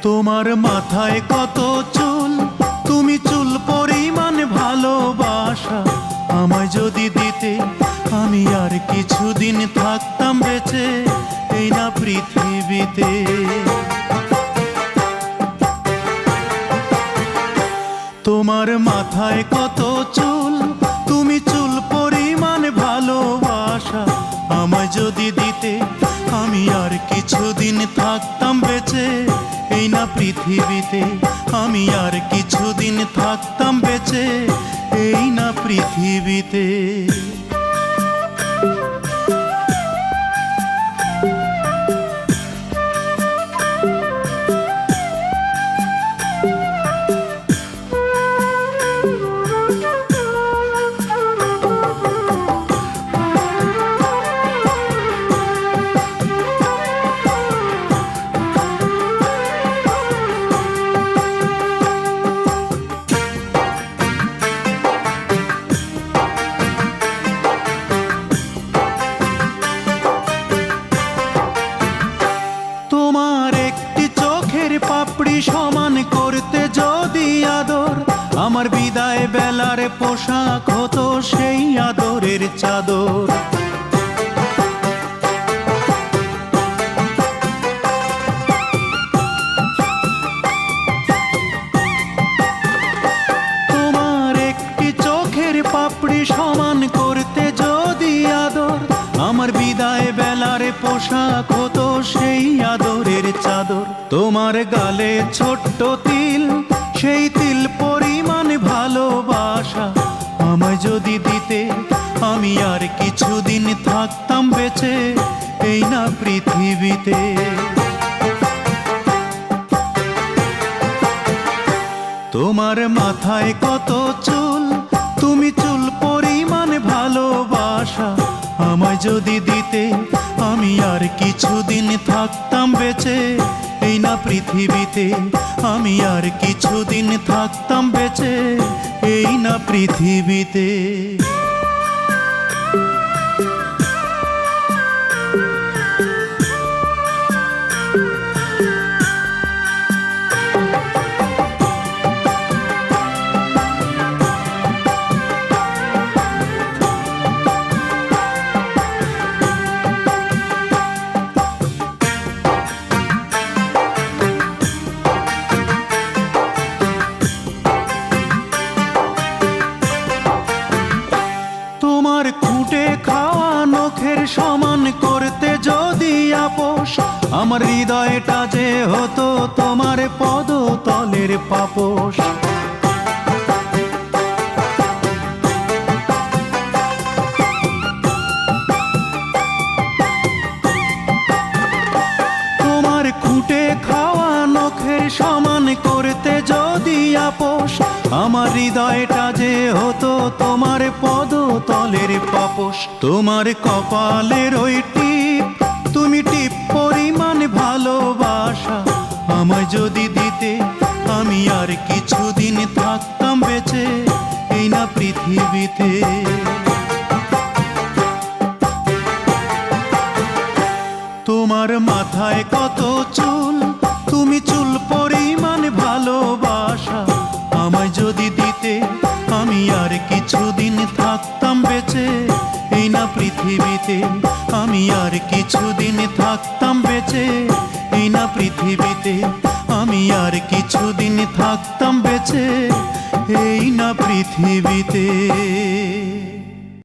তোমার মাথায় কত চুল, তুমি চুল পরিমাণ ভালোবাসা আমায় যদি দিতে, আমি আর কিছুদিন থাকতাম বেঁচে এই না পৃথিবীতে। তোমার মাথায় কত চুল, তুমি চুল পরিমাণ ভালোবাসা আমায় যদি দিতে, আমি আর কিছুদিন থাকতাম বেঁচে এই না পৃথিবীতে। আমি আর কিছুদিন থাকতাম বেঁচে এই না পৃথিবীতে। পাপড়ি সমান করতে যদি আদর, আমার বিদায় বেলার পোশাক হতো সেই আদরের চাদর। তোমার একটি চোখের পাপড়ি সমান করতে যদি আদর, আমার বিদায় বেলার পোশাক হতো সেই আদরের চাদর। তোমার গালে ছোট্ট তিল, সেই তিল পরিমাণ ভালোবাসা আমায় যদি দিতে, আমি আর কিছুদিন থাকতাম বেঁচে এই না পৃথিবীতে। তোমার মাথায় কত চুল, তুমি চুল পরিমাণ ভালোবাসা আমায় যদি দিতে, আমি আর কিছুদিন থাকতাম বেঁচে এই না পৃথিবীতে। আমি আর কিছুদিন থাকতাম বেঁচে এই না পৃথিবীতে। খুঁটে খাওয়া নখের সমান করতে যদি আপোষ, আমার হৃদয়টা যে হতো তোমার পদতলের পাপোশ। তোমার খুঁটে খাওয়া নখের সমান করতে যদি আপোষ, আমার হৃদয়টা যে হতো তোমার পদতলের পাপোশ। তোমার কপালের ওই টিপ, তুমি টিপ পরিমাণ ভালোবাসা আমায় যদি দিতে, আমি আর কিছুদিন থাকতাম বেঁচে এই না পৃথিবীতে। তোমার মাথায় কত চুল, তুমি চুল পরিমাণ ভালোবাসা আমায় যদি দিতে, আমি আর কিছুদিন থাকতাম বেঁচে এই না পৃথিবীতে। আমি আর কিছুদিন থাকতাম বেঁচে এই না পৃথিবীতে। আমি আর কিছুদিন থাকতাম বেঁচে এই না পৃথিবীতে।